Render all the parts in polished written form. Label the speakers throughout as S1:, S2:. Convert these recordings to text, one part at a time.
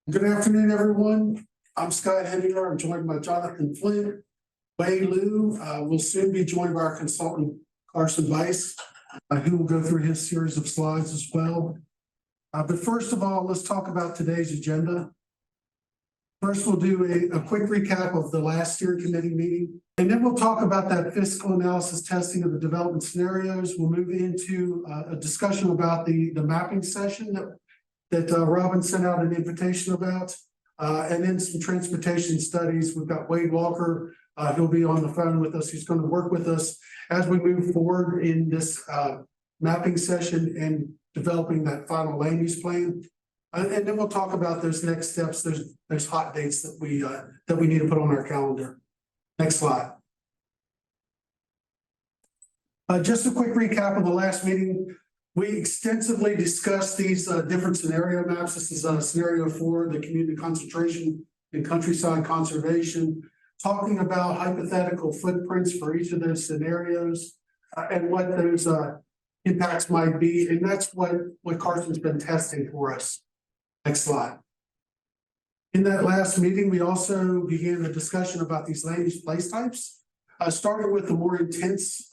S1: Good afternoon, everyone. I'm Scott Henninger. I'm joined by Jonathan Flynn. Wei Liu will soon be joined by our consultant Carson Weiss, who will go through his series of slides as well. But first of all, let's talk about today's agenda. First, we'll do a quick recap of the last steering committee meeting, and then we'll talk about that fiscal analysis testing of the development scenarios. We'll move into a discussion about the mapping session that Robin sent out an invitation about, and then some transportation studies. We've got Wade Walker, he'll be on the phone with us. He's going to work with us as we move forward in this mapping session and developing that final land use plan. And then we'll talk about those next steps. There's hot dates that we need to put on our calendar. Next slide. Just a quick recap of the last meeting. We extensively discussed these different scenario maps. This is scenario 4, the community concentration and countryside conservation, talking about hypothetical footprints for each of those scenarios and what those impacts might be. And that's what Carson's been testing for us. Next slide. In that last meeting, we also began a discussion about these land use place types, starting with the more intense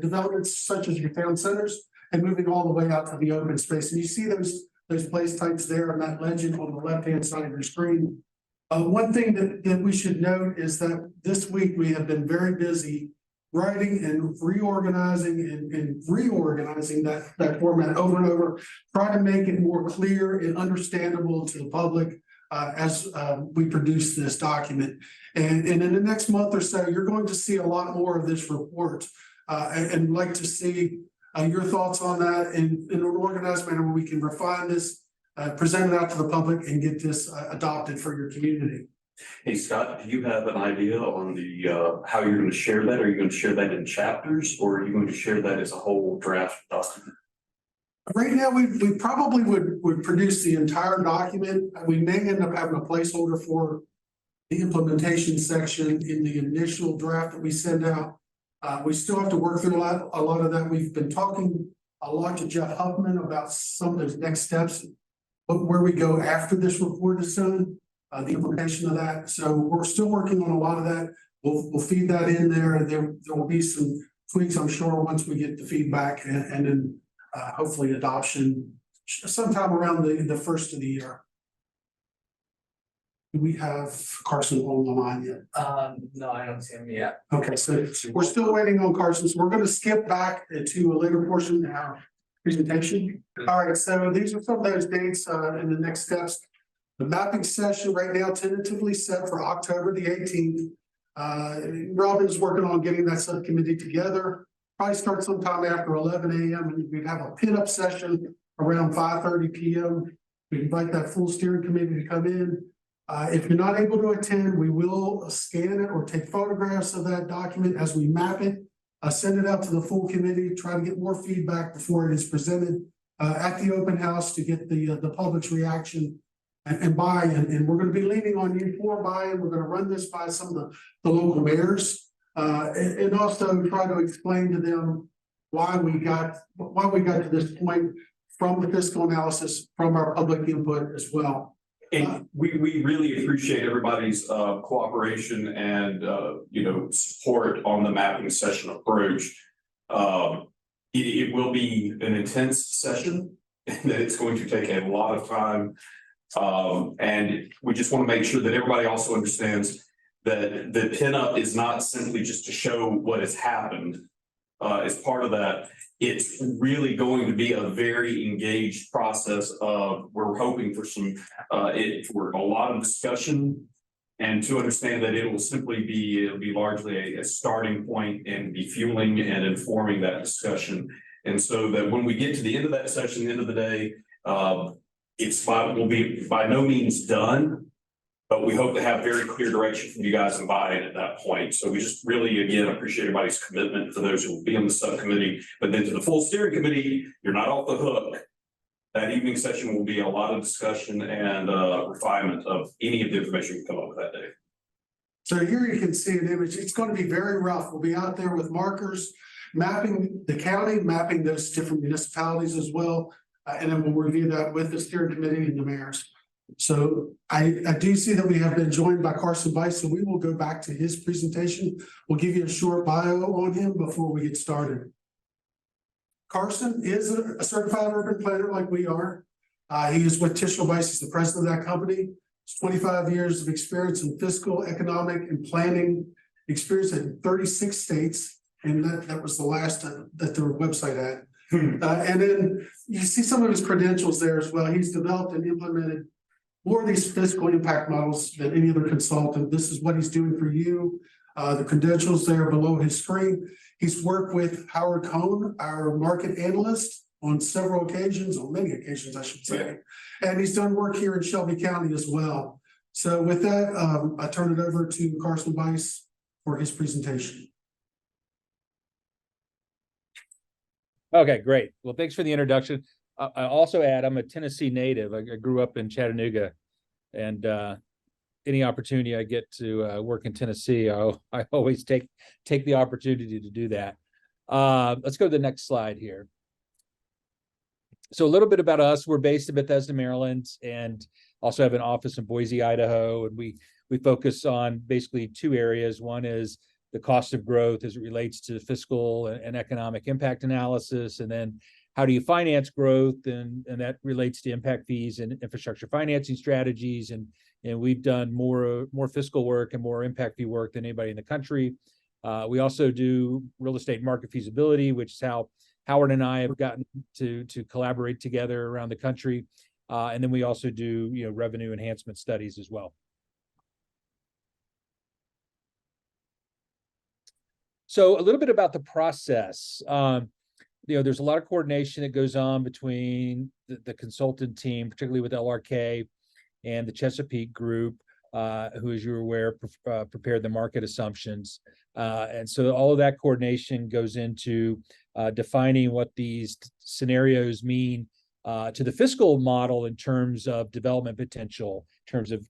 S1: developments such as your town centers, and moving all the way out to the open space. And you see those place types there on that legend on the left-hand side of your screen. One thing that we should note is that this week we have been very busy writing and reorganizing and reorganizing that format over and over, trying to make it more clear and understandable to the public as we produce this document. And in the next month or so, you're going to see a lot more of this report and like to see your thoughts on that in an organized manner where we can refine this, present it out to the public and get this adopted for your community.
S2: Hey, Scott, do you have an idea on the how you're going to share that? Are you going to share that in chapters, or are you going to share that as a whole draft document?
S1: Right now, we probably would produce the entire document. We may end up having a placeholder for the implementation section in the initial draft that we send out. We still have to work through a lot of that. We've been talking a lot to Jeff Huffman about some of those next steps, but where we go after this report is done, the implementation of that. So we're still working on a lot of that. We'll feed that in there, and there will be some tweaks, I'm sure, once we get the feedback, and then hopefully adoption sometime around the first of the year. Do we have Carson on the line yet?
S3: No, I don't see him yet.
S1: Okay, so we're still waiting on Carson. So we're going to skip back to a later portion of our presentation. All right, so these are some of those dates and the next steps. The mapping session right now tentatively set for October the 18th. Robin's working on getting that subcommittee together. Probably start sometime after 11 a.m. and we'd have a pin-up session around 5:30 p.m. We invite that full steering committee to come in. If you're not able to attend, we will scan it or take photographs of that document as we map it, send it out to the full committee, try to get more feedback before it is presented at the open house to get the public's reaction and buy-in. And we're going to be leaning on you for buy-in. We're going to run this by some of the local mayors and also try to explain to them why we got to this point from the fiscal analysis, from our public input as well.
S2: And we really appreciate everybody's cooperation and support on the mapping session approach. It will be an intense session, and that it's going to take a lot of time. And we just want to make sure that everybody also understands that the pinup is not simply just to show what has happened. As part of that, it's really going to be a very engaged process of, we're hoping for for a lot of discussion, and to understand that it'll be largely a starting point and be fueling and informing that discussion. And so that when we get to the end of that session, the end of the day, will be by no means done, but we hope to have very clear direction from you guys and buy-in at that point. So we just really, again, appreciate everybody's commitment for those who will be on the subcommittee. But then to the full steering committee, you're not off the hook. That evening session will be a lot of discussion and refinement of any of the information we come up with that day.
S1: So here you can see an image. It's going to be very rough. We'll be out there with markers, mapping the county, mapping those different municipalities as well. And then we'll review that with the steering committee and the mayors. So I do see that we have been joined by Carson Bice, so we will go back to his presentation. We'll give you a short bio on him before we get started. Carson is a certified urban planner like we are. He is with Tishel Bice, he's the president of that company. He's 25 years of experience in fiscal, economic, and planning experience in 36 states. And that was the last that their website had. And then you see some of his credentials there as well. He's developed and implemented more of these fiscal impact models than any other consultant. This is what he's doing for you. The credentials there below his screen. He's worked with Howard Cohn, our market analyst, on several occasions, on many occasions, I should say. And he's done work here in Shelby County as well. So with that, I turn it over to Carson Bice for his presentation.
S4: Okay, great. Well, thanks for the introduction. I also add, I'm a Tennessee native. I grew up in Chattanooga, and any opportunity I get to work in Tennessee, I always take the opportunity to do that. Let's go to the next slide here. So a little bit about us. We're based in Bethesda, Maryland, and also have an office in Boise, Idaho. And we focus on basically two areas. One is the cost of growth as it relates to fiscal and economic impact analysis, and then how do you finance growth, and that relates to impact fees and infrastructure financing strategies. And we've done more fiscal work and more impact fee work than anybody in the country. We also do real estate market feasibility, which is how Howard and I have gotten to collaborate together around the country. And then we also do revenue enhancement studies as well. So a little bit about the process. There's a lot of coordination that goes on between the consultant team, particularly with LRK and the Chesapeake Group, who, as you're aware, prepared the market assumptions. And so all of that coordination goes into defining what these scenarios mean to the fiscal model in terms of development potential, in terms of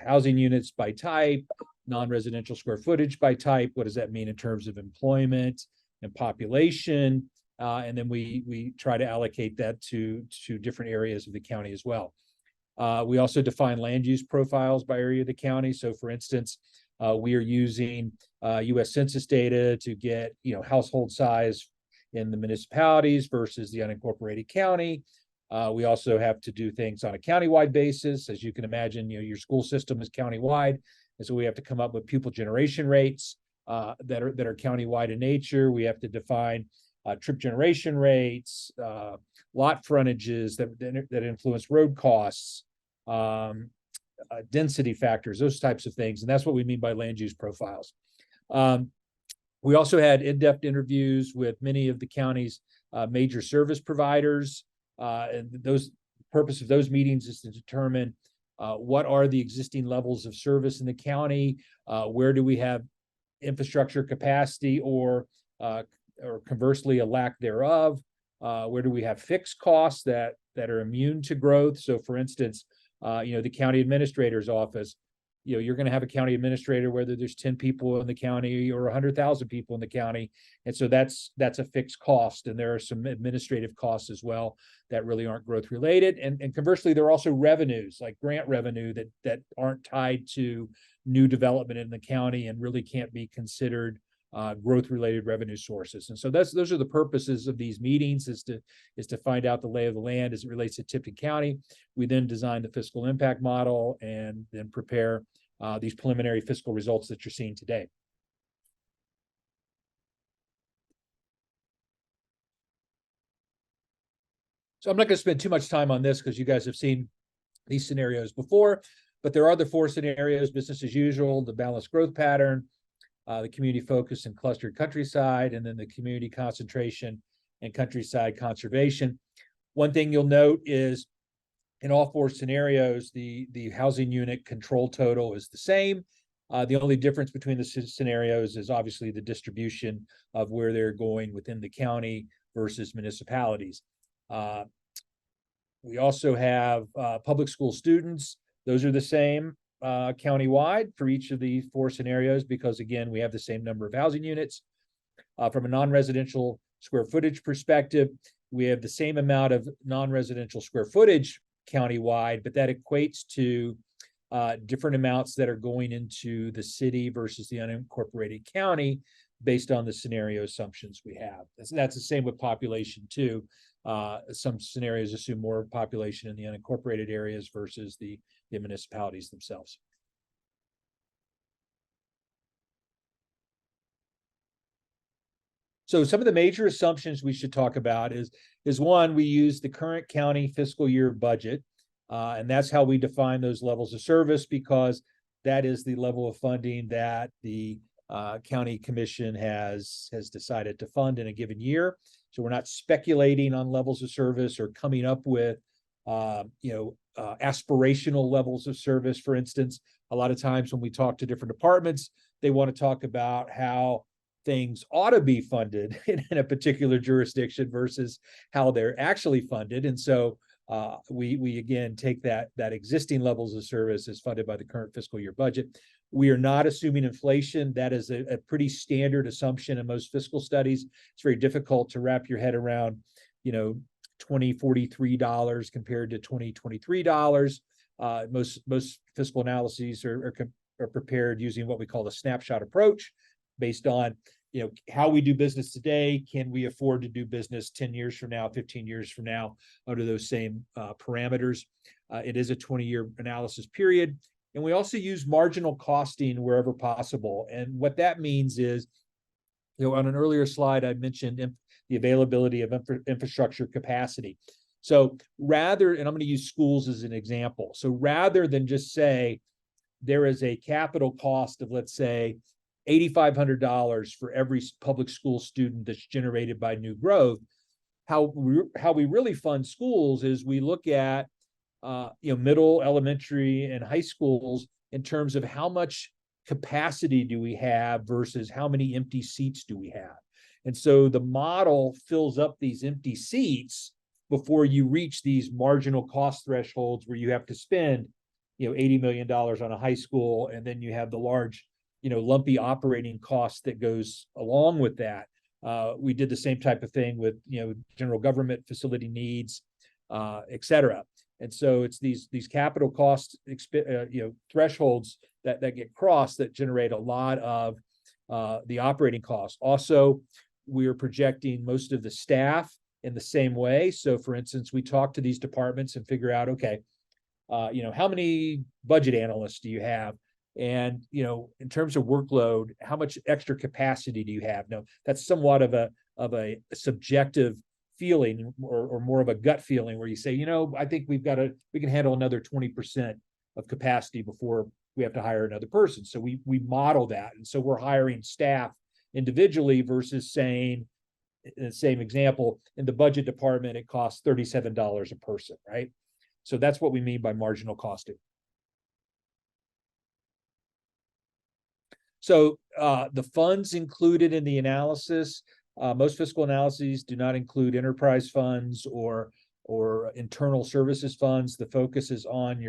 S4: housing units by type, non-residential square footage by type. What does that mean in terms of employment and population? And then we try to allocate that to different areas of the county as well. We also define land use profiles by area of the county. So for instance, we are using US Census data to get household size in the municipalities versus the unincorporated county. We also have to do things on a countywide basis. As you can imagine, your school system is countywide. And so we have to come up with pupil generation rates that are countywide in nature. We have to define trip generation rates, lot frontages that influence road costs, density factors, those types of things. And that's what we mean by land use profiles. We also had in-depth interviews with many of the county's major service providers. And the purpose of those meetings is to determine what are the existing levels of service in the county, where do we have infrastructure capacity or conversely a lack thereof, where do we have fixed costs that are immune to growth. So for instance, the county administrator's office, you're going to have a county administrator whether there's 10 people in the county or 100,000 people in the county. And so that's a fixed cost. And there are some administrative costs as well that really aren't growth related. And conversely, there are also revenues like grant revenue that aren't tied to new development in the county and really can't be considered growth related revenue sources. And so those are the purposes of these meetings, is to find out the lay of the land as it relates to Tipton County. We then design the fiscal impact model and then prepare these preliminary fiscal results that you're seeing today. So I'm not going to spend too much time on this because you guys have seen these scenarios before, but there are the four scenarios: business as usual, the balanced growth pattern, the community focus and clustered countryside, and then the community concentration and countryside conservation. One thing you'll note is in all four scenarios, the housing unit control total is the same. The only difference between the scenarios is obviously the distribution of where they're going within the county versus municipalities. We also have public school students. Those are the same countywide for each of the four scenarios, because again, we have the same number of housing units. From a non-residential square footage perspective, we have the same amount of non-residential square footage countywide, but that equates to different amounts that are going into the city versus the unincorporated county based on the scenario assumptions we have. That's the same with population too. Some scenarios assume more population in the unincorporated areas versus the municipalities themselves. So some of the major assumptions we should talk about is one, we use the current county fiscal year budget. And that's how we define those levels of service, because that is the level of funding that the county commission has decided to fund in a given year. So we're not speculating on levels of service or coming up with aspirational levels of service. For instance, a lot of times when we talk to different departments, they want to talk about how things ought to be funded in a particular jurisdiction versus how they're actually funded. And so we again take that existing levels of service as funded by the current fiscal year budget. We are not assuming inflation. That is a pretty standard assumption in most fiscal studies. It's very difficult to wrap your head around, $2043 compared to $2023. Most fiscal analyses are prepared using what we call the snapshot approach, based on how we do business today. Can we afford to do business 10 years from now, 15 years from now, under those same parameters? It is a 20-year analysis period. And we also use marginal costing wherever possible. And what that means is, on an earlier slide, I mentioned the availability of infrastructure capacity. So rather, and I'm going to use schools as an example. So rather than just say there is a capital cost of, let's say, $8,500 for every public school student that's generated by new growth, how we really fund schools is we look at middle, elementary, and high schools in terms of how much capacity do we have versus how many empty seats do we have. And so the model fills up these empty seats before you reach these marginal cost thresholds where you have to spend $80 million on a high school, and then you have the large lumpy operating cost that goes along with that. We did the same type of thing with general government facility needs, et cetera. And so it's these capital cost thresholds that get crossed that generate a lot of the operating costs. Also, we're projecting most of the staff in the same way. So for instance, we talk to these departments and figure out, okay, how many budget analysts do you have? And in terms of workload, how much extra capacity do you have? Now, that's somewhat of a subjective feeling, or more of a gut feeling, where you say, I think we can handle another 20% of capacity before we have to hire another person. So we model that. And so we're hiring staff individually versus saying, in the same example, in the budget department, it costs $37 a person, right? So that's what we mean by marginal costing. So the funds included in the analysis, most fiscal analyses do not include enterprise funds or internal services funds. The focus is on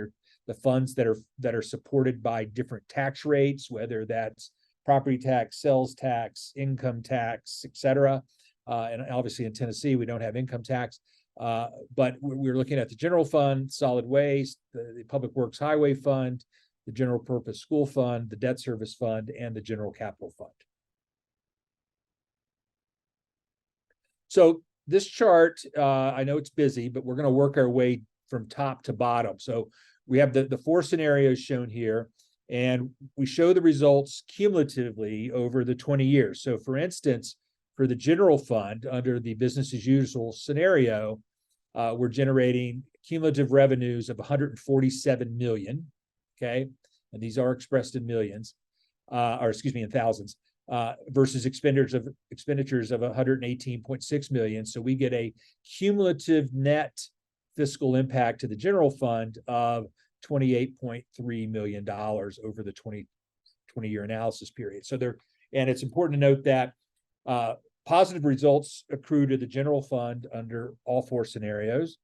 S4: the funds that are supported by different tax rates, whether that's property tax, sales tax, income tax, et cetera. And obviously in Tennessee, we don't have income tax. But we're looking at the general fund, solid waste, the public works highway fund, the general purpose school fund, the debt service fund, and the general capital fund. So this chart, I know it's busy, but we're going to work our way from top to bottom. So we have the four scenarios shown here, and we show the results cumulatively over the 20 years. So for instance, for the general fund, under the business as usual scenario, we're generating cumulative revenues of 147 million. Okay, and these are expressed in millions, in thousands, versus expenditures of 118.6 million. So we get a cumulative net fiscal impact to the general fund of $28.3 million over the 20-year analysis period. So and it's important to note that positive results accrue to the general fund under all four scenarios.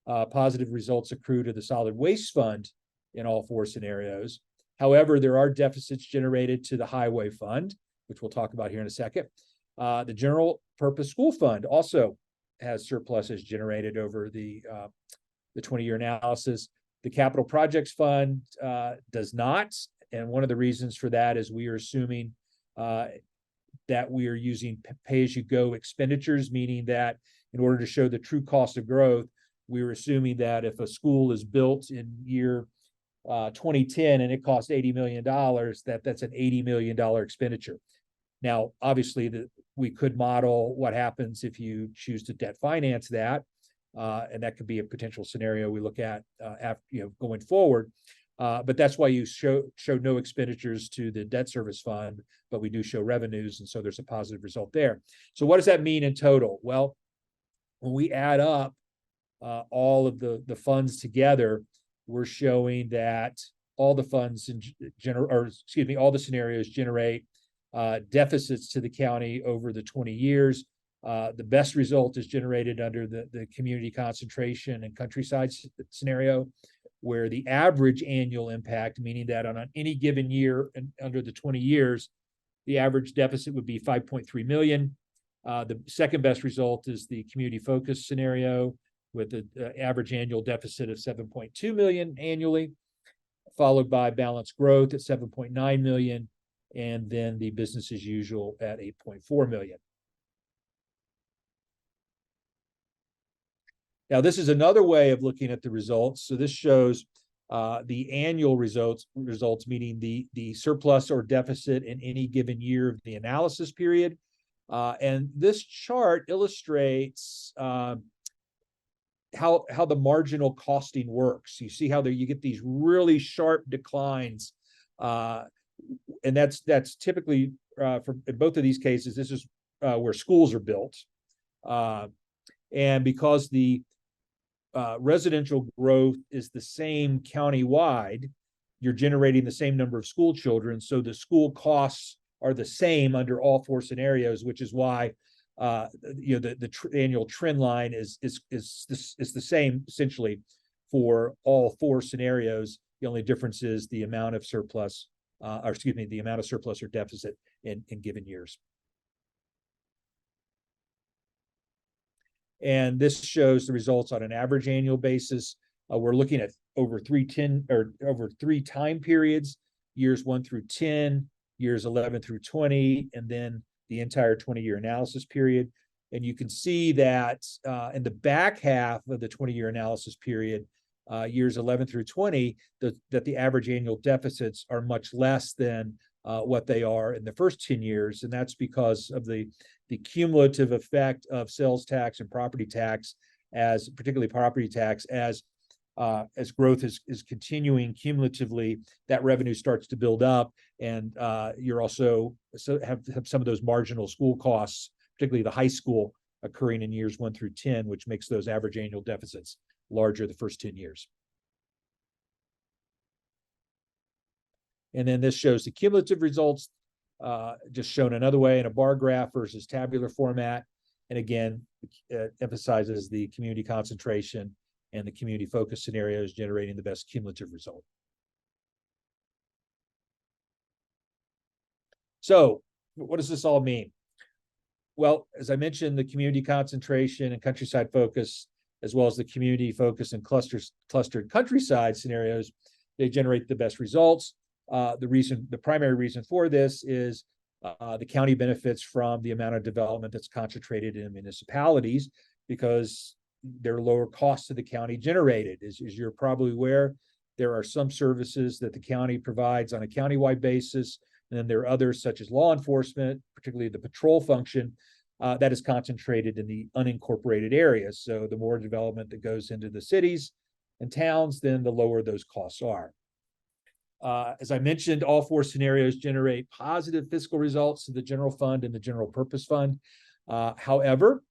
S4: Positive results accrue to the solid waste fund in all four scenarios. However, there are deficits generated to the highway fund, which we'll talk about here in a second. The general purpose school fund also has surpluses generated over the the 20-year analysis. The capital projects fund does not. And one of the reasons for that is we are assuming that we are using pay-as-you-go expenditures, meaning that in order to show the true cost of growth, we are assuming that if a school is built in year 2010 and it costs $80 million, that's an $80 million expenditure. Now, obviously, we could model what happens if you choose to debt finance that, and that could be a potential scenario we look at after, going forward. But that's why you show no expenditures to the debt service fund, but we do show revenues, and so there's a positive result there. So what does that mean in total? Well, when we add up all of the funds together, we're showing that all the funds all the scenarios generate deficits to the county over the 20 years. The best result is generated under the community concentration and countryside scenario, where the average annual impact, meaning that on any given year and under the 20 years, the average deficit would be 5.3 million. The second best result is the community focus scenario with an average annual deficit of 7.2 million annually, followed by balanced growth at 7.9 million, and then the business as usual at 8.4 million. Now, this is another way of looking at the results. So this shows the annual results, meaning the surplus or deficit in any given year of the analysis period. And this chart illustrates how the marginal costing works. You see how you get these really sharp declines, and that's typically in both of these cases. This is where schools are built, and because the residential growth is the same countywide, you're generating the same number of school children, so the school costs are the same under all four scenarios, which is why the annual trend line is the same essentially for all four scenarios. The only difference is the amount of surplus, the amount of surplus or deficit in given years. And this shows the results on an average annual basis. We're looking at over three time periods: years 1 through 10, years 11 through 20, and then the entire 20-year analysis period. And you can see that in the back half of the 20-year analysis period, years 11 through 20, that the average annual deficits are much less than what they are in the first 10 years. And that's because of the cumulative effect of sales tax and property tax, particularly property tax, as growth is continuing cumulatively, that revenue starts to build up, and you're also have some of those marginal school costs, particularly the high school, occurring in years 1 through 10, which makes those average annual deficits larger the first 10 years. And then this shows the cumulative results, just shown another way in a bar graph versus tabular format. And again, it emphasizes the community concentration and the community focus scenarios generating the best cumulative result. So what does this all mean? Well, as I mentioned, the community concentration and countryside focus, as well as the community focus and clustered countryside scenarios, they generate the best results. The primary reason for this is the county benefits from the amount of development that's concentrated in municipalities, because there are lower costs to the county generated. As you're probably aware, there are some services that the county provides on a countywide basis, and then there are others, such as law enforcement, particularly the patrol function, that is concentrated in the unincorporated areas. So the more development that goes into the cities and towns, then the lower those costs are. As I mentioned, all four scenarios generate positive fiscal results to the general fund and the general purpose fund. However,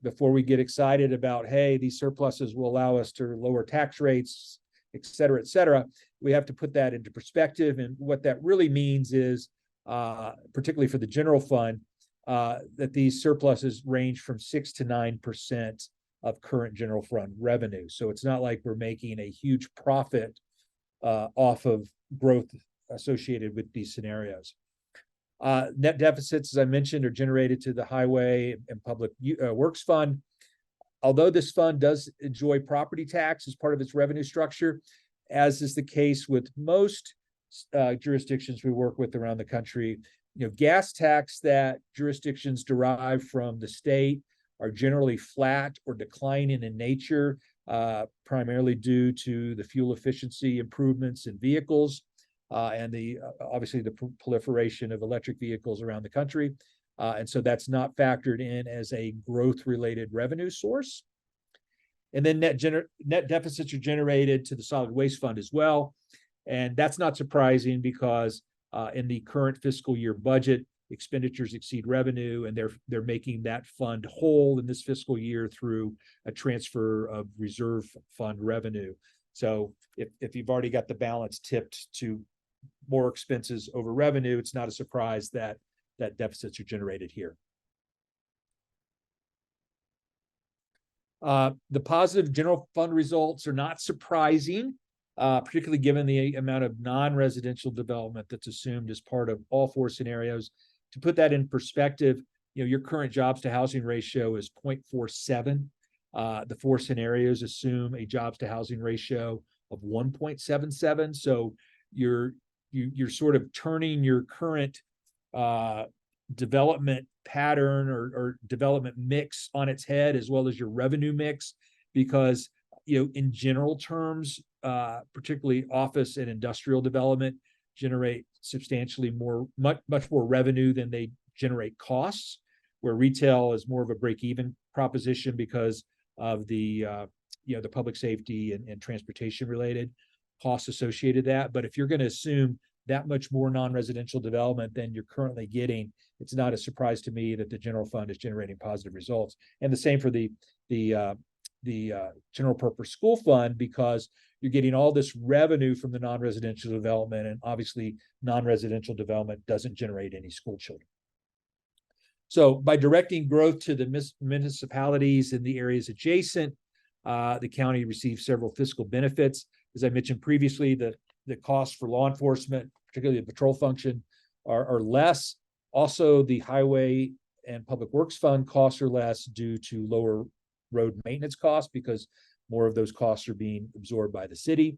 S4: before we get excited about, hey, these surpluses will allow us to lower tax rates, et cetera, we have to put that into perspective. And what that really means is, particularly for the general fund, that these surpluses range from 6 to 9% of current general fund revenue. So it's not like we're making a huge profit off of growth associated with these scenarios. Net deficits, as I mentioned, are generated to the Highway and Public Works Fund. although this fund does enjoy property tax as part of its revenue structure, as is the case with most jurisdictions we work with around the country, gas tax that jurisdictions derive from the state are generally flat or declining in nature, primarily due to the fuel efficiency improvements in vehicles and obviously the proliferation of electric vehicles around the country. And so that's not factored in as a growth-related revenue source. And then net deficits are generated to the solid waste fund as well. And that's not surprising because in the current fiscal year budget, expenditures exceed revenue, and they're making that fund whole in this fiscal year through a transfer of reserve fund revenue. So if you've already got the balance tipped to more expenses over revenue, it's not a surprise that deficits are generated here. The positive general fund results are not surprising, particularly given the amount of non-residential development that's assumed as part of all four scenarios. To put that in perspective, your current jobs to housing ratio is 0.47. The four scenarios assume a jobs to housing ratio of 1.77. So you're sort of turning your current development pattern or development mix on its head, as well as your revenue mix, because in general terms, particularly office and industrial development generate substantially much more revenue than they generate costs, where retail is more of a break-even proposition because of the public safety and transportation related costs associated with that. But if you're going to assume that much more non-residential development than you're currently getting, it's not a surprise to me that the general fund is generating positive results. And the same for the general purpose school fund, because you're getting all this revenue from the non-residential development, and obviously non-residential development doesn't generate any school children. So by directing growth to the municipalities in the areas adjacent, the county receives several fiscal benefits. As I mentioned previously, the costs for law enforcement, particularly the patrol function, are less. Also, the highway and public works fund costs are less due to lower road maintenance costs, because more of those costs are being absorbed by the city.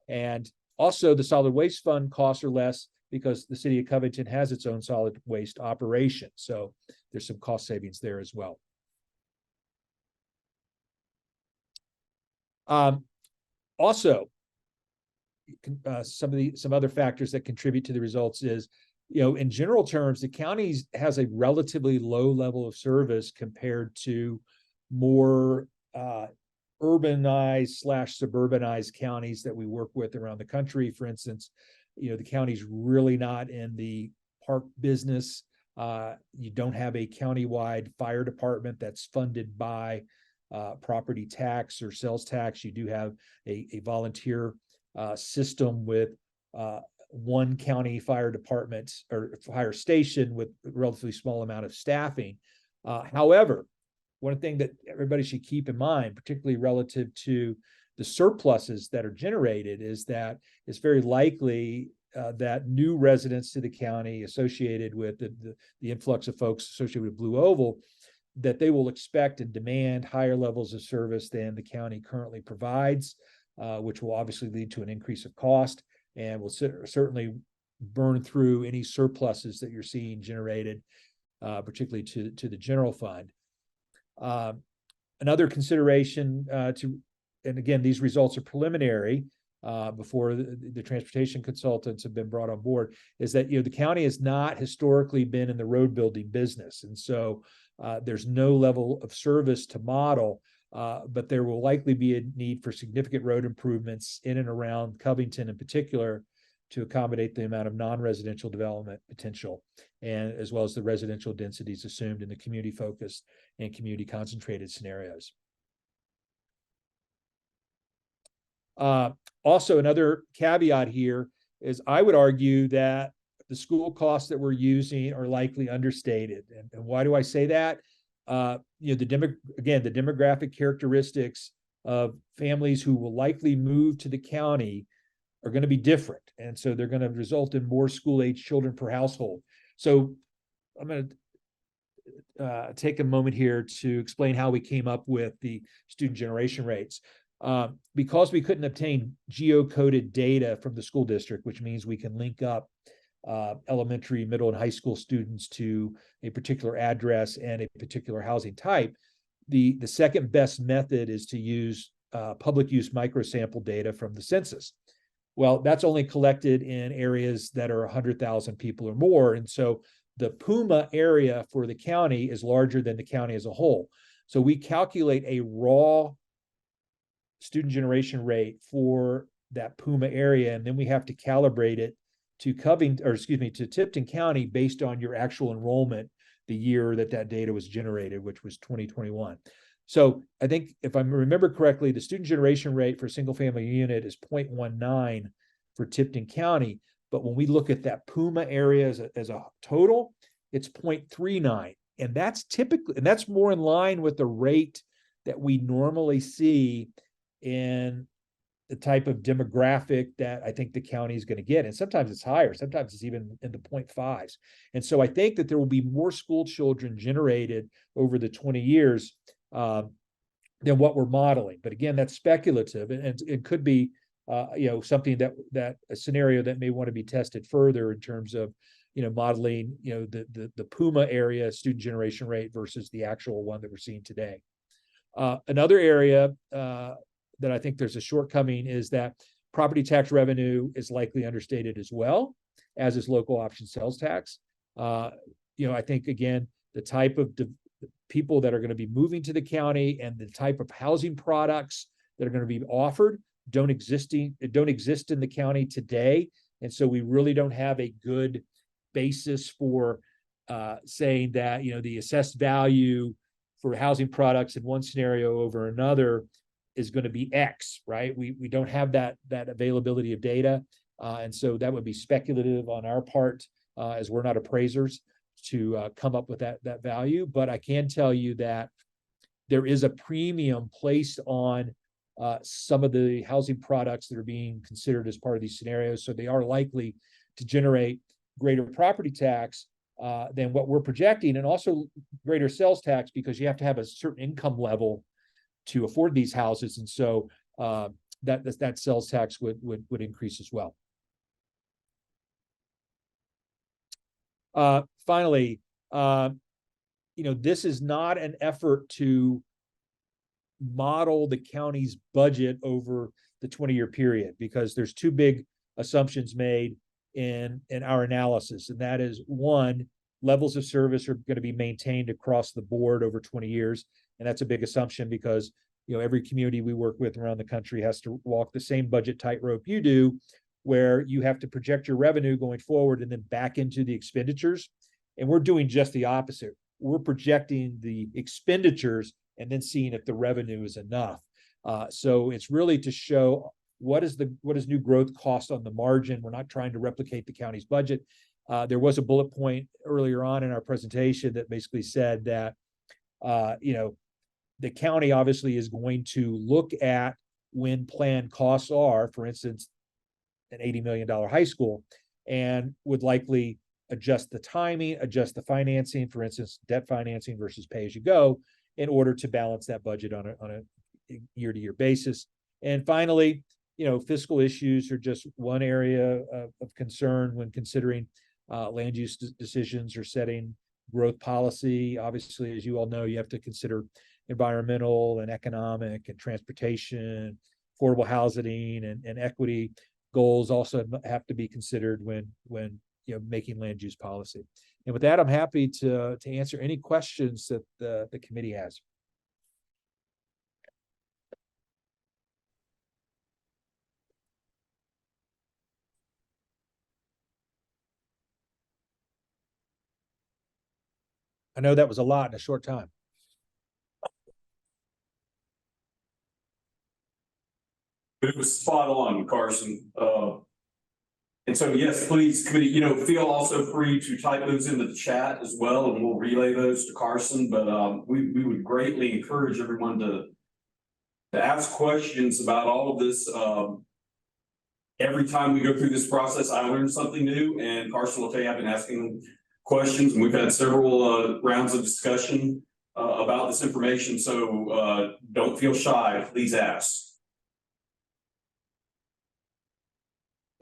S4: And also the solid waste fund costs are less because the city of Covington has its own solid waste operation. So there's some cost savings there as well. Also, some other factors that contribute to the results is, in general terms, the county has a relatively low level of service compared to more urbanized / suburbanized counties that we work with around the country. For instance, the county's really not in the park business. You don't have a countywide fire department that's funded by property tax or sales tax. You do have a volunteer system with one county fire department or fire station with a relatively small amount of staffing. However, one thing that everybody should keep in mind, particularly relative to the surpluses that are generated, is that it's very likely that new residents to the county associated with the influx of folks associated with Blue Oval, that they will expect and demand higher levels of service than the county currently provides, which will obviously lead to an increase of cost and will certainly burn through any surpluses that you're seeing generated, particularly to the general fund. Another consideration and again, these results are preliminary before the transportation consultants have been brought on board, is that the county has not historically been in the road building business, and so there's no level of service to model, but there will likely be a need for significant road improvements in and around Covington in particular to accommodate the amount of non-residential development potential, and as well as the residential densities assumed in the community focused and community concentrated scenarios. Also, another caveat here is I would argue that the school costs that we're using are likely understated. And why do I say that? The demographic characteristics of families who will likely move to the county are going to be different. And so they're going to result in more school-age children per household. So I'm going to take a moment here to explain how we came up with the student generation rates. Because we couldn't obtain geocoded data from the school district, which means we can link up elementary, middle, and high school students to a particular address and a particular housing type, the second best method is to use public use microsample data from the census. Well, that's only collected in areas that are 100,000 people or more. And so the PUMA area for the county is larger than the county as a whole. So we calculate a raw student generation rate for that PUMA area, and then we have to calibrate it to to Tipton County based on your actual enrollment the year that data was generated, which was 2021. So I think if I remember correctly, the student generation rate for a single family unit is 0.19 for Tipton County. But when we look at that PUMA area as a total, it's 0.39. And that's that's more in line with the rate that we normally see in the type of demographic that I think the county is going to get. And sometimes it's higher, sometimes it's even in the 0.5s. And so I think that there will be more school children generated over the 20 years than what we're modeling. But again, that's speculative, and it could be something that a scenario that may want to be tested further in terms of modeling the PUMA area student generation rate versus the actual one that we're seeing today. Another area that I think there's a shortcoming is that property tax revenue is likely understated as well, as is local option sales tax. I think again, the type of people that are going to be moving to the county and the type of housing products that are going to be offered don't exist in the county today. And so we really don't have a good basis for saying that, the assessed value for housing products in one scenario over another is going to be X, right? We don't have that availability of data. And so that would be speculative on our part, as we're not appraisers, to come up with that value. But I can tell you that there is a premium placed on some of the housing products that are being considered as part of these scenarios. So they are likely to generate greater property tax than what we're projecting, and also greater sales tax, because you have to have a certain income level to afford these houses. And so that sales tax would increase as well. Finally, this is not an effort to model the county's budget over the 20-year period, because there's two big assumptions made in our analysis. And that is, one, levels of service are going to be maintained across the board over 20 years. And that's a big assumption because, every community we work with around the country has to walk the same budget tightrope you do, where you have to project your revenue going forward and then back into the expenditures. And we're doing just the opposite. We're projecting the expenditures and then seeing if the revenue is enough. So it's really to show what is new growth cost on the margin. We're not trying to replicate the county's budget. There was a bullet point earlier on in our presentation that basically said that, the county obviously is going to look at when planned costs are, for instance, an $80 million high school, and would likely adjust the timing, adjust the financing, for instance, debt financing versus pay as you go, in order to balance that budget on a year-to-year basis. And finally, fiscal issues are just one area of concern when considering land use decisions or setting growth policy. Obviously, as you all know, you have to consider environmental and economic and transportation, affordable housing, and equity goals also have to be considered when making land use policy. And with that, I'm happy to answer any questions that the committee has. I know that was a lot in a short time.
S2: It was spot on, Carson. And so, yes, please, committee, feel also free to type those into the chat as well, and we'll relay those to Carson. But we would greatly encourage everyone to ask questions about all of this. Every time we go through this process, I learn something new, and Carson will tell you I've been asking questions, and we've had several rounds of discussion about this information, so don't feel shy, please ask.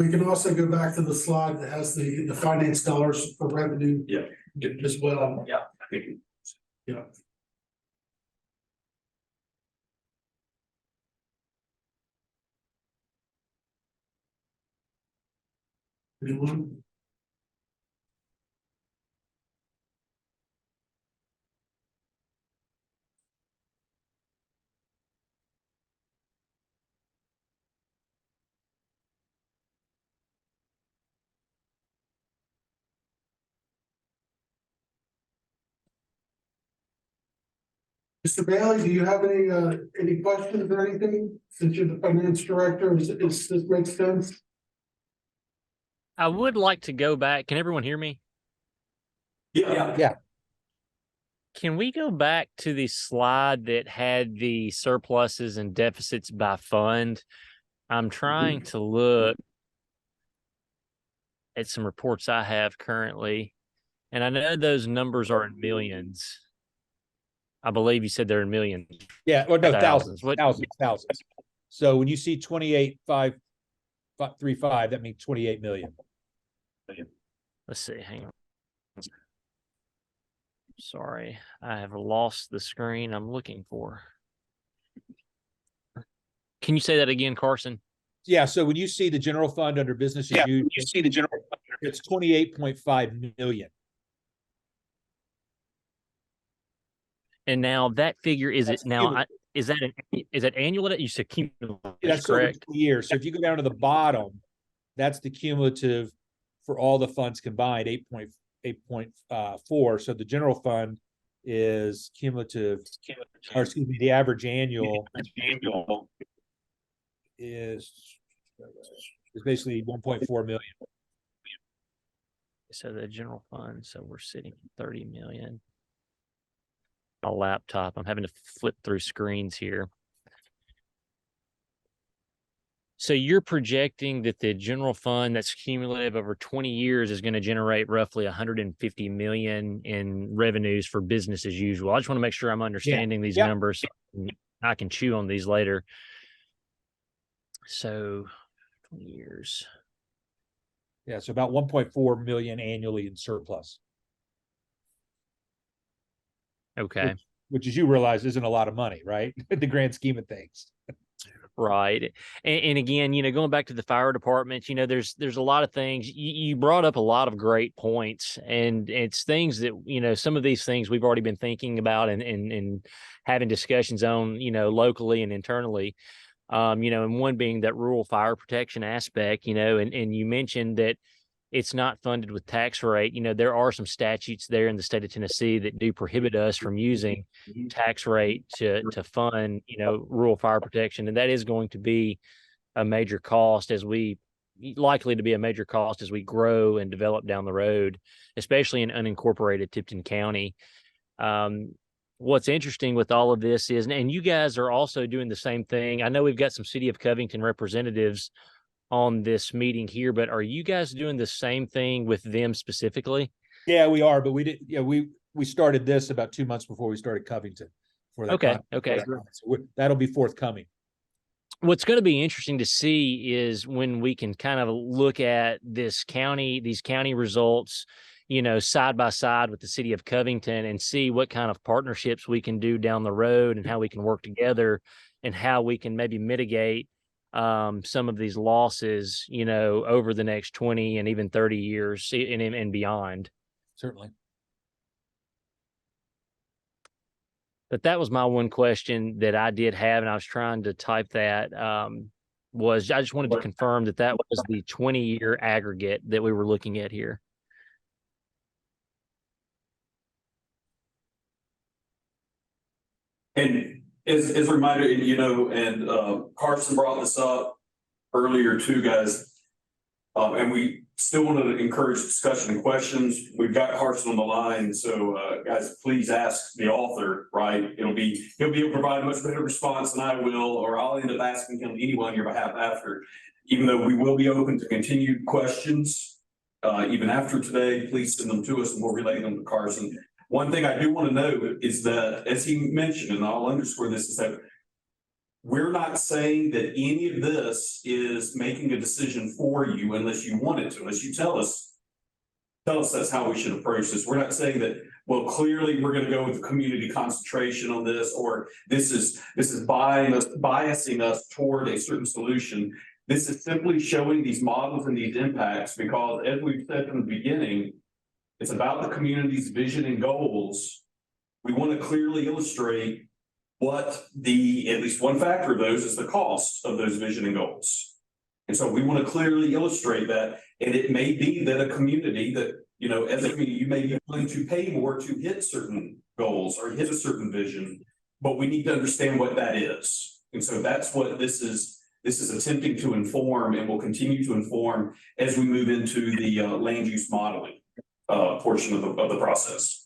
S1: We can also go back to the slide that has the finance dollars for revenue.
S2: Yeah.
S1: As well.
S3: Yeah.
S1: Yeah. Anyone? Mr. Bailey, do you have any questions or anything? Since you're the finance director, does this make sense?
S5: I would like to go back. Can everyone hear me?
S2: Yeah.
S5: Can we go back to the slide that had the surpluses and deficits by fund? I'm trying to look at some reports I have currently, and I know those numbers are in millions. I believe you said they're in millions.
S4: Yeah, or no,
S5: Thousands.
S4: thousands. So when you see 28,535, that means 28 million.
S5: Let's see. Hang on. Sorry, I have lost the screen I'm looking for. Can you say that again, Carson?
S4: Yeah, so when you see the general fund under business as usual, you see the general fund, it's 28.5 million.
S5: And now that figure is
S4: That's
S5: it now? Is that annual? You said cumulative,
S4: That's over
S5: correct?
S4: 2 years. So if you go down to the bottom, that's the cumulative for all the funds combined, 8.4. So the general fund is cumulative, or excuse me, the average annual is basically 1.4 million.
S5: So the general fund. So we're sitting at 30 million. A laptop. I'm having to flip through screens here. So you're projecting that the general fund that's cumulative over 20 years is going to generate roughly 150 million in revenues for business as usual. I just want to make sure I'm understanding these numbers. So I can chew on these later. So 20 years.
S4: Yeah, so about 1.4 million annually in surplus.
S5: Okay.
S4: Which as you realize isn't a lot of money, right? In the grand scheme of things.
S5: Right. And again, going back to the fire department, there's a lot of things. You brought up a lot of great points, and it's things that, some of these things we've already been thinking about and having discussions on, locally and internally. And one being that rural fire protection aspect, and you mentioned that it's not funded with tax rate. There are some statutes there in the state of Tennessee that do prohibit us from using tax rate to fund, rural fire protection. And that is going to be a major cost likely to be a major cost as we grow and develop down the road, especially in unincorporated Tipton County. What's interesting with all of this is, and you guys are also doing the same thing. I know we've got some City of Covington representatives on this meeting here, but are you guys doing the same thing with them specifically?
S4: Yeah, we are, but we did. Yeah, we started this about 2 months before we started Covington. For that
S5: Okay.
S4: So that'll be forthcoming.
S5: What's going to be interesting to see is when we can kind of look at these county results, side by side with the City of Covington, and see what kind of partnerships we can do down the road and how we can work together and how we can maybe mitigate some of these losses, over the next 20 and even 30 years and beyond.
S4: Certainly.
S5: But that was my one question that I did have, and I was trying to type that, was I just wanted to confirm that was the 20-year aggregate that we were looking at here.
S2: And as a reminder, and Carson brought this up earlier too, guys. And we still want to encourage discussion and questions. We've got Carson on the line, so guys, please ask the author, right? He'll be able to provide a much better response than I will, or I'll end up asking him anyway on your behalf after. Even though we will be open to continued questions, even after today, please send them to us and we'll relay them to Carson. One thing I do want to note is that, as he mentioned, and I'll underscore this, is that we're not saying that any of this is making a decision for you unless you want it to, unless you tell us that's how we should approach this. We're not saying that, well, clearly we're going to go with community concentration on this, or this is biasing us toward a certain solution. This is simply showing these models and these impacts because, as we've said from the beginning, it's about the community's vision and goals. We want to clearly illustrate what at least one factor of those is the cost of those vision and goals. And so we want to clearly illustrate that. And it may be that a community that, as a community, you may be willing to pay more to hit certain goals or hit a certain vision, but we need to understand what that is. And so that's what this is attempting to inform and will continue to inform as we move into the land use modeling portion of the process.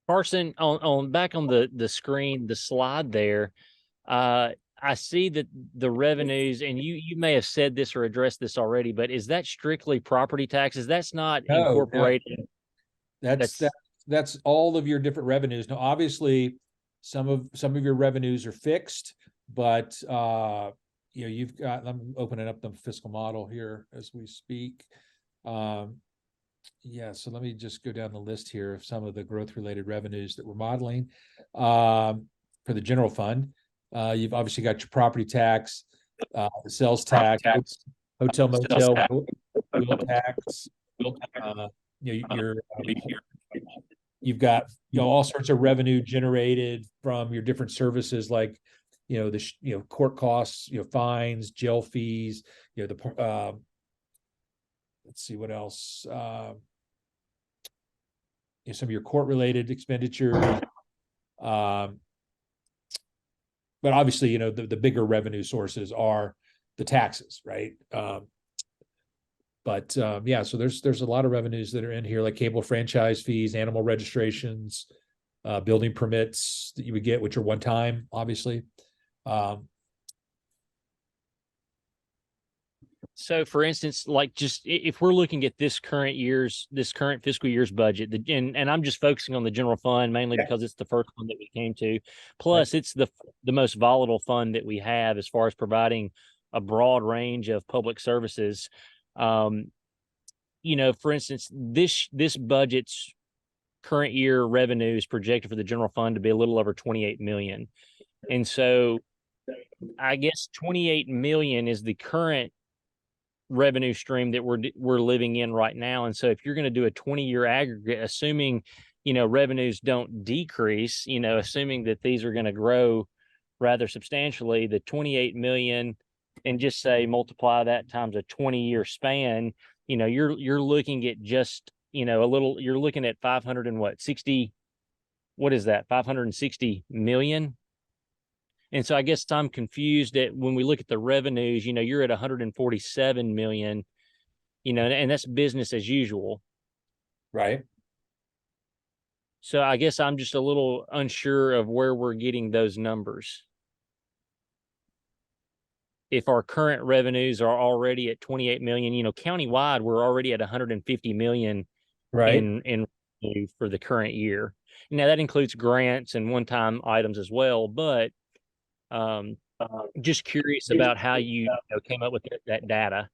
S5: Carson, on back on the screen, the slide there, I see that the revenues, and you may have said this or addressed this already, but is that strictly property taxes? That's not
S4: No,
S5: incorporated.
S4: That's all of your different revenues. Now, obviously, some of your revenues are fixed, but you've got. I'm opening up the fiscal model here as we speak. Yeah, so let me just go down the list here of some of the growth-related revenues that we're modeling for the general fund. You've obviously got your property tax, the sales tax, hotel motel wheel tax. You've got all sorts of revenue generated from your different services, like court costs, fines, jail fees. Let's see what else. Some of your court-related expenditures. But obviously, the bigger revenue sources are the taxes, right? But so there's a lot of revenues that are in here, like cable franchise fees, animal registrations, building permits that you would get, which are one time, obviously.
S5: So, for instance, like just if we're looking at this current fiscal year's budget, and I'm just focusing on the general fund mainly because it's the first one that we came to. Plus, it's the most volatile fund that we have as far as providing a broad range of public services. For instance, this budget's current year revenue is projected for the general fund to be a little over 28 million, and so I guess 28 million is the current revenue stream that we're living in right now. And so if you're going to do a 20-year aggregate, assuming, revenues don't decrease, assuming that these are going to grow rather substantially, the 28 million, and just say multiply that times a 20-year span, you're looking at just, you're looking at 560 million. And so I guess I'm confused that when we look at the revenues, you're at 147 million, and that's business as usual.
S4: Right.
S5: So I guess I'm just a little unsure of where we're getting those numbers. If our current revenues are already at 28 million, countywide, we're already at 150 million
S4: Right.
S5: in revenue for the current year. Now that includes grants and one-time items as well, but just curious about how you came up with that data.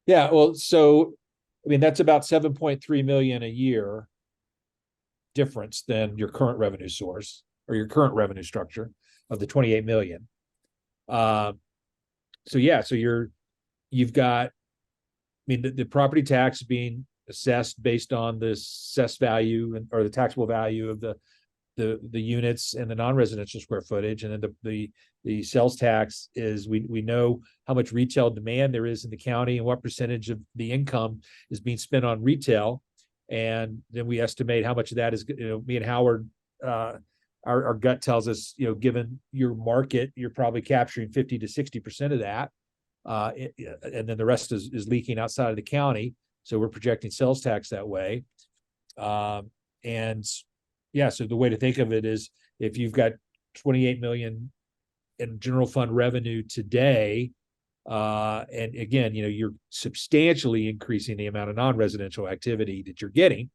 S4: Yeah, well, so that's about 7.3 million a year difference than your current revenue source or your current revenue structure of the 28 million. So you've got, the property tax being assessed based on the assessed value or the taxable value of the units and the non-residential square footage, and then the sales tax is we know how much retail demand there is in the county and what percentage of the income is being spent on retail, and then we estimate how much of that is. Me and Howard, our gut tells us, given your market, you're probably capturing 50 to 60% of that, and then the rest is leaking outside of the county. So we're projecting sales tax that way, so the way to think of it is if you've got 28 million in general fund revenue today, And again, you're substantially increasing the amount of non-residential activity that you're getting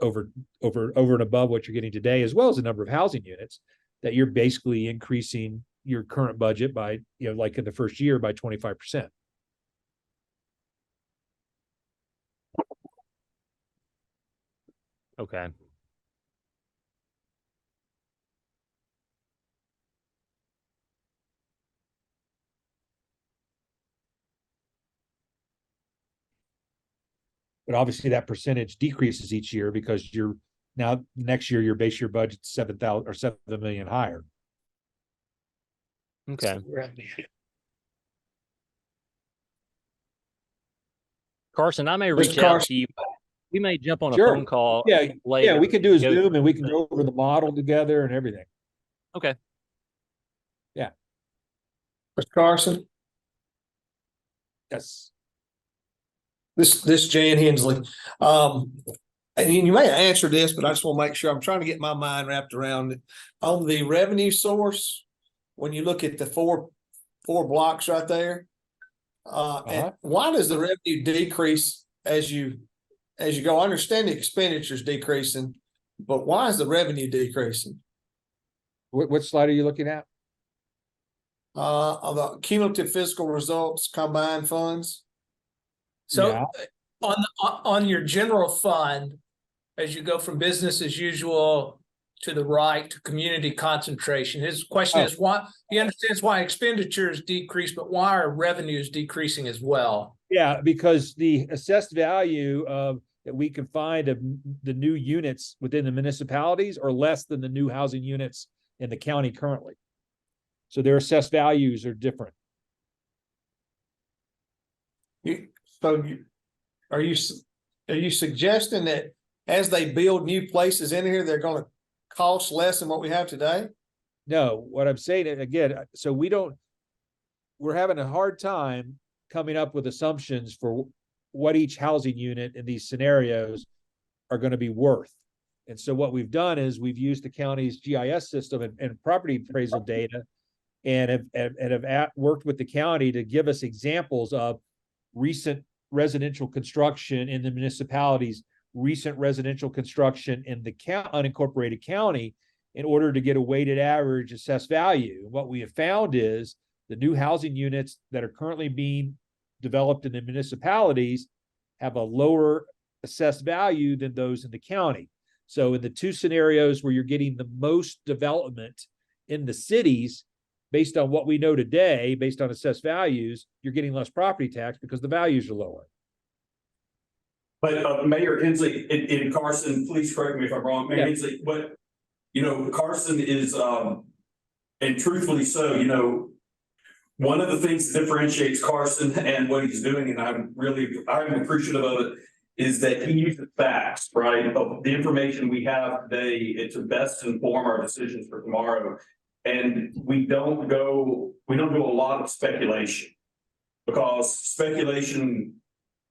S4: over and above what you're getting today, as well as the number of housing units, that you're basically increasing your current budget by, like in the first year, by 25%.
S5: Okay.
S4: But obviously that percentage decreases each year because you're now next year your base year budget 7,000 or 7 million higher.
S5: Okay. Carson, I may reach out to you. We may jump on a
S4: Sure.
S5: phone call
S4: Yeah,
S5: later.
S4: yeah, we can do a
S5: Go-
S4: Zoom and we can go over the model together and everything.
S5: Okay.
S6: Mr. Carson,
S4: Yes.
S6: this Jan Hensley. And you may answer this, but I just want to make sure I'm trying to get my mind wrapped around it. On the revenue source, when you look at the four blocks right there, and why does the revenue decrease as you go? I understand the expenditures decreasing, but why is the revenue decreasing?
S4: What slide are you looking at?
S6: Of the cumulative fiscal results, combined funds.
S3: So
S4: Yeah.
S3: on your general fund, as you go from business as usual to the right to community concentration, his question is why he understands why expenditures decrease, but why are revenues decreasing as well?
S4: Yeah, because the assessed value of that we can find of the new units within the municipalities are less than the new housing units in the county currently. So their assessed values are different.
S6: Are you suggesting that as they build new places in here, they're going to cost less than what we have today?
S4: No, what I'm saying, and again, so we're having a hard time coming up with assumptions for what each housing unit in these scenarios are going to be worth. And so what we've done is we've used the county's GIS system and property appraisal data and have worked with the county to give us examples of recent residential construction in the municipalities, recent residential construction in the unincorporated county, in order to get a weighted average assessed value. What we have found is the new housing units that are currently being developed in the municipalities have a lower assessed value than those in the county. So in the two scenarios where you're getting the most development in the cities, based on what we know today, based on assessed values, you're getting less property tax because the values are lower.
S2: But Mayor Hensley, in Carson, please correct me if I'm wrong, Mayor Hensley, but Carson is, and truthfully so, one of the things that differentiates Carson and what he's doing, and I'm appreciative of it, is that he uses facts, right? Of the information we have today, to best inform our decisions for tomorrow. And we don't do a lot of speculation, because speculation,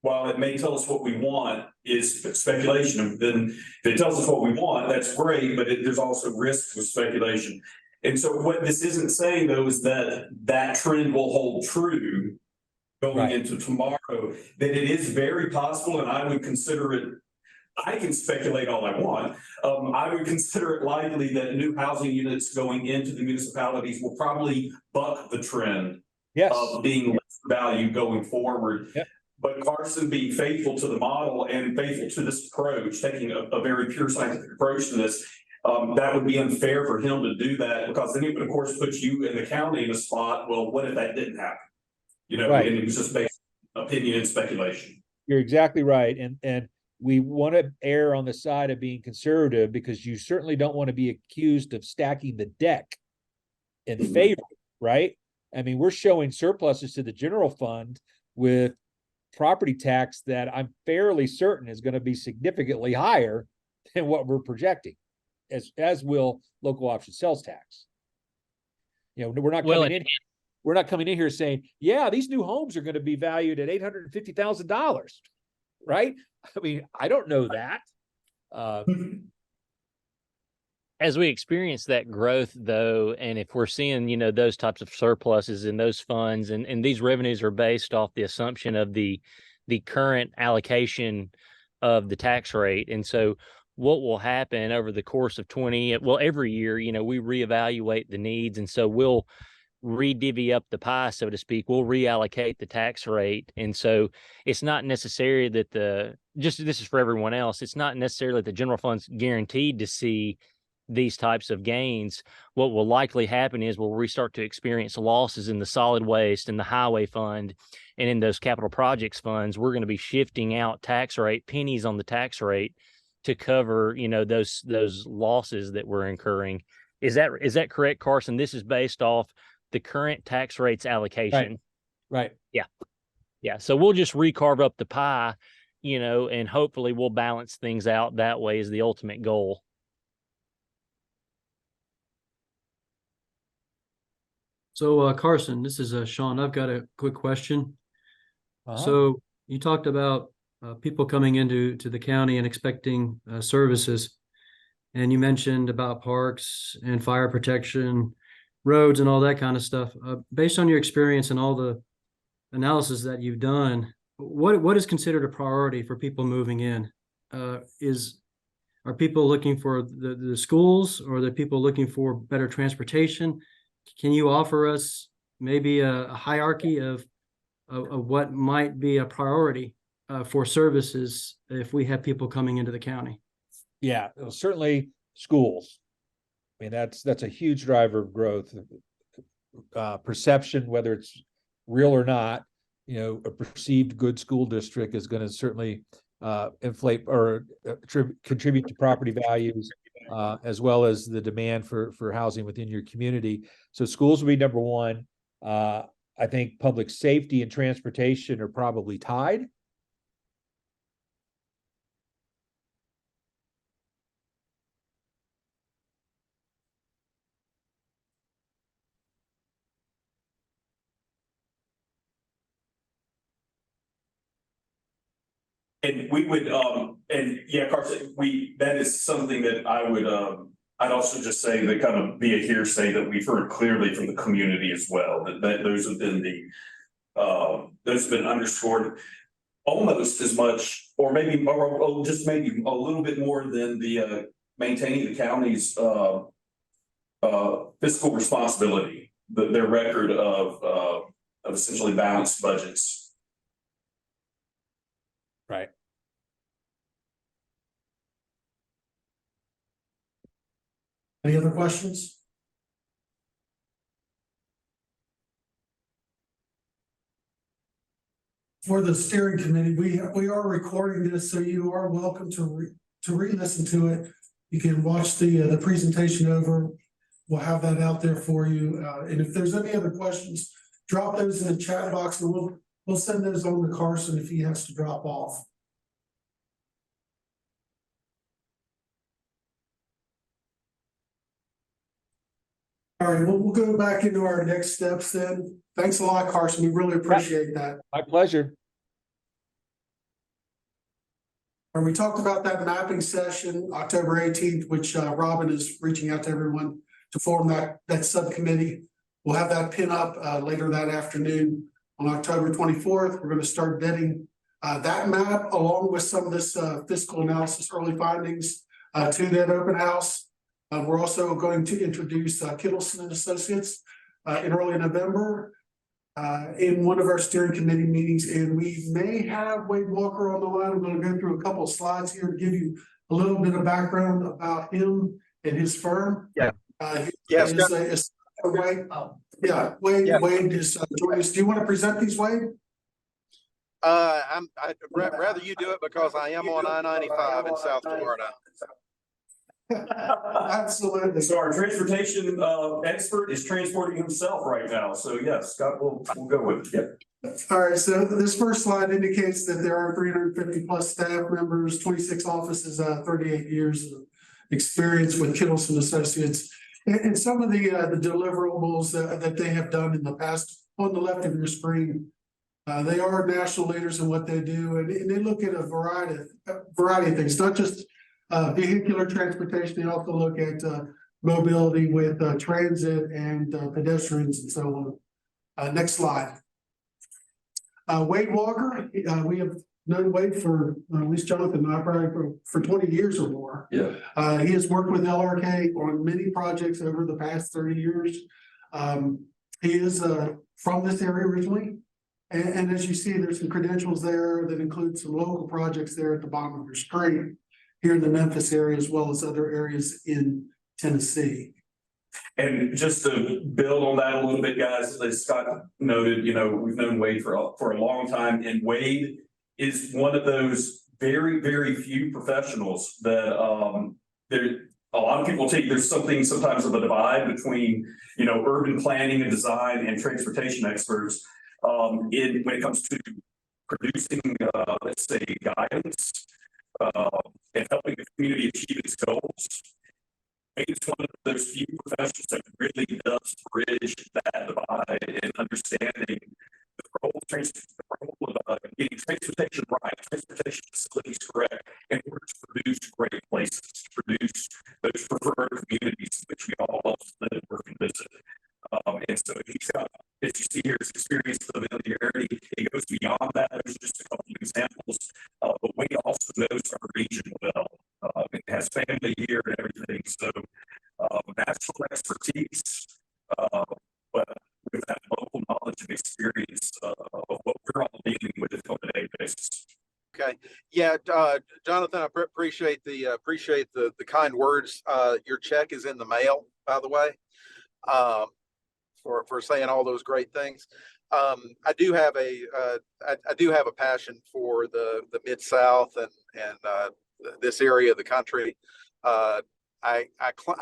S2: while it may tell us what we want, is speculation. Then if it tells us what we want, that's great, but there's also risks with speculation. And so what this isn't saying, though, is that trend will hold true going into tomorrow, that it is very possible, and I would consider it, I can speculate all I want. I would consider it likely that new housing units going into the municipalities will probably buck the trend of being less value going forward.
S4: Yep.
S2: But Carson being faithful to the model and faithful to this approach, taking a very pure scientific approach to this, that would be unfair for him to do that, because then it would, of course, put you in the county in a spot. Well, what if that didn't happen? And it was just based on opinion and speculation.
S4: You're exactly right. And we want to err on the side of being conservative, because you certainly don't want to be accused of stacking the deck in favor, right? I mean, we're showing surpluses to the general fund with property tax that I'm fairly certain is going to be significantly higher than what we're projecting, as will local option sales tax. We're not coming in here saying, yeah, these new homes are going to be valued at $850,000, right? I mean, I don't know that.
S5: as we experience that growth though, and if we're seeing, those types of surpluses in those funds, and these revenues are based off the assumption of the current allocation of the tax rate. And so what will happen over the course of every year, we reevaluate the needs. And so we'll re-divvy up the pie, so to speak. We'll reallocate the tax rate. And so it's not necessary that this is for everyone else. It's not necessarily that the general fund's guaranteed to see these types of gains. What will likely happen is we'll restart to experience losses in the solid waste and the highway fund and in those capital projects funds. We're going to be shifting out tax rate, pennies on the tax rate to cover, those losses that we're incurring. Is that correct, Carson? This is based off the current tax rates allocation.
S4: Right.
S5: Yeah. So we'll just recarve up the pie, and hopefully we'll balance things out that way is the ultimate goal.
S7: So Carson, this is Sean. I've got a quick question.
S4: Uh-huh.
S7: So you talked about people coming into the county and expecting services. And you mentioned about parks and fire protection, roads and all that kind of stuff. Based on your experience and all the analysis that you've done, what is considered a priority for people moving in? Are people looking for the schools, or are there people looking for better transportation? Can you offer us maybe a hierarchy of what might be a priority for services if we have people coming into the county?
S4: Yeah, certainly schools. I mean, that's a huge driver of growth. Perception, whether it's real or not, a perceived good school district is going to certainly inflate or contribute to property values, as well as the demand for housing within your community. So schools will be number one. I think public safety and transportation are probably tied.
S2: And we would, and yeah, Carson, that is something that I would, I'd also just say that kind of be a hearsay that we've heard clearly from the community as well, that those have been those have been underscored almost as much, or maybe, or just maybe a little bit more than the maintaining the county's fiscal responsibility, their record of essentially balanced budgets.
S4: Right.
S1: Any other questions? For the steering committee, we are recording this, so you are welcome to re-listen to it. You can watch the presentation over. We'll have that out there for you. And if there's any other questions, drop those in the chat box, and we'll send those on to Carson if he has to drop off. All right, we'll go back into our next steps then. Thanks a lot, Carson. We really appreciate that.
S4: My pleasure.
S1: And we talked about that mapping session, October 18th, which Robin is reaching out to everyone to form that subcommittee. We'll have that pin up later that afternoon. On October 24th, we're going to start vetting that map along with some of this fiscal analysis early findings to that open house. We're also going to introduce Kittleson and Associates in early November in one of our steering committee meetings, and we may have Wade Walker on the line. I'm going to go through a couple of slides here to give you a little bit of background about him and his firm.
S6: Yeah.
S1: Yes. Wade. Yeah, Wade.
S6: Yeah.
S1: Wade is joining us. Do you want to present these, Wade?
S8: I'd rather you do it because I am on I-95 in South Florida.
S1: Absolutely.
S2: So our transportation expert is transporting himself right now. So yes, Scott, we'll go with it. Yeah.
S1: All right, so this first slide indicates that there are 350 plus staff members, 26 offices, 38 years of experience with Kittleson Associates. And some of the deliverables that they have done in the past on the left of your screen, they are national leaders in what they do, and they look at a variety of things, not just vehicular transportation. They also look at mobility with transit and pedestrians and so on. Next slide. Wade Walker, we have known Wade for, at least Jonathan and I, probably for 20 years or more.
S2: Yeah.
S1: He has worked with LRK on many projects over the past 30 years. He is from this area originally. And as you see, there's some credentials there that include some local projects there at the bottom of your screen here in the Memphis area, as well as other areas in Tennessee.
S2: And just to build on that a little bit, guys, as Scott noted, you know, we've known Wade for a long time, and Wade is one of those very, very few professionals that a lot of people take, there's something sometimes of a divide between, you know, urban planning and design and transportation experts when it comes to producing, let's say, guidance and helping the community achieve its goals. It's one of those few professionals that really does bridge that divide and understanding the role of getting transportation right, transportation facilities correct, in order to produce great places, to produce those preferred communities which we all love to live, work, and visit. And so he's got, as you see here, his experience, familiarity, it goes beyond that. There's just a couple of examples. But Wade also knows our region well. It has family here and everything. So natural expertise, but with that local knowledge and experience of what we're all dealing with on a daily basis.
S8: Okay, yeah, Jonathan, I appreciate the kind words. Your check is in the mail, by the way, for saying all those great things. I do have a passion for the Mid-South and this area of the country. I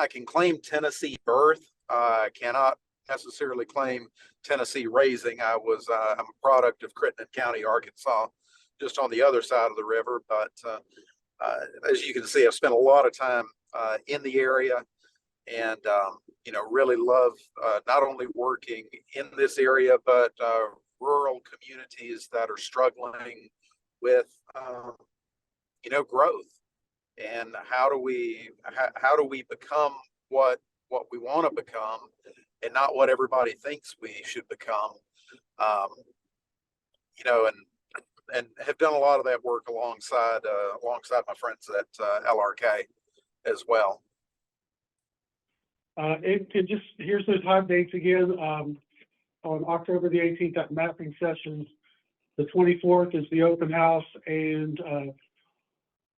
S8: can claim Tennessee birth. I cannot necessarily claim Tennessee raising. I'm a product of Crittenden County, Arkansas, just on the other side of the river. But as you can see, I've spent a lot of time in the area, and you know, really love not only working in this area, but rural communities that are struggling with you know, growth. And how do we become what we want to become, and not what everybody thinks we should become? You know, and have done a lot of that work alongside my friends at LRK as well.
S9: Just here's those hot dates again. On October the 18th at mapping sessions, the 24th is the open house, and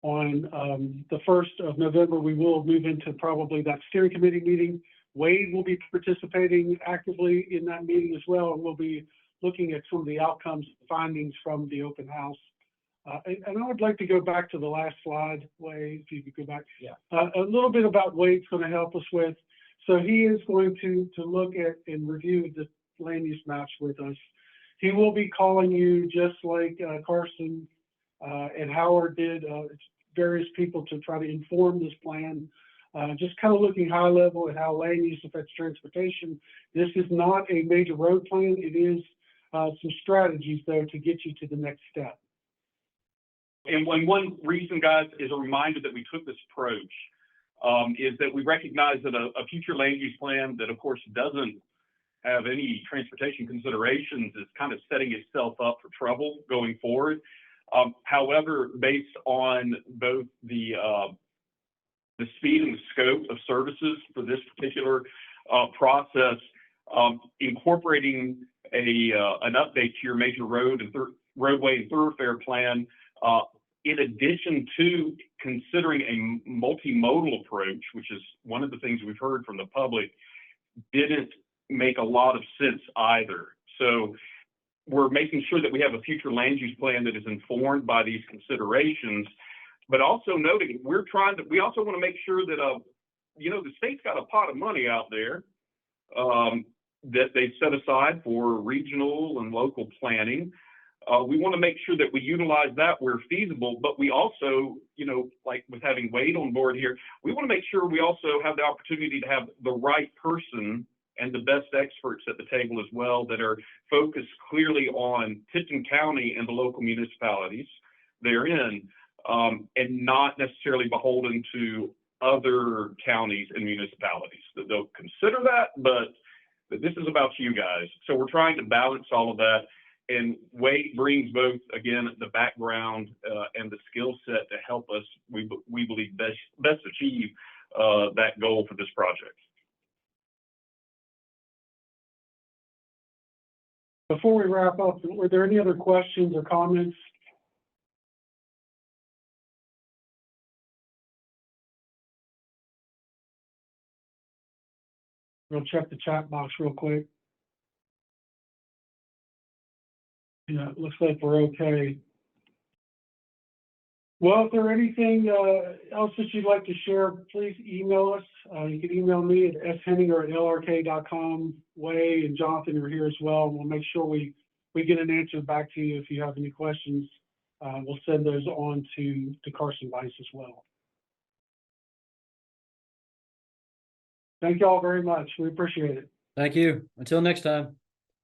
S9: on the 1st of November, we will move into probably that steering committee meeting. Wade will be participating actively in that meeting as well, and we'll be looking at some of the outcomes and findings from the open house. And I would like to go back to the last slide, Wade, if you could go back.
S4: Yeah.
S9: A little bit about Wade's going to help us with. So he is going to look at and review the land use maps with us. He will be calling you just like Carson and Howard did, various people to try to inform this plan. Just kind of looking high level at how land use affects transportation. This is not a major road plan. It is some strategies, though, to get you to the next step.
S10: And one reason, guys, is a reminder that we took this approach is that we recognize that a future land use plan that, of course, doesn't have any transportation considerations is kind of setting itself up for trouble going forward. However, based on both the speed and the scope of services for this particular process, incorporating an update to your major roadway and thoroughfare plan, in addition to considering a multimodal approach, which is one of the things we've heard from the public, didn't make a lot of sense either. So we're making sure that we have a future land use plan that is informed by these considerations, but also noting we also want to make sure that, you know, the state's got a pot of money out there that they set aside for regional and local planning. We want to make sure that we utilize that where feasible, but we also, you know, like with having Wade on board here, we want to make sure we also have the opportunity to have the right person and the best experts at the table as well that are focused clearly on Tipton County and the local municipalities therein. and not necessarily beholden to other counties and municipalities. That they'll consider that, but this is about you guys. So we're trying to balance all of that. And Wade brings both, again, the background and the skill set to help us, we believe, best achieve that goal for this project.
S9: Before we wrap up, were there any other questions or comments? We'll check the chat box real quick. Yeah, it looks like we're okay. Well, if there's anything else that you'd like to share, please email us. You can email me at shenninger@lrk.com. Way and Jonathan are here as well. We'll make sure we get an answer back to you if you have any questions. We'll send those on to Carson Weiss as well. Thank you all very much. We appreciate it.
S7: Thank you. Until next time.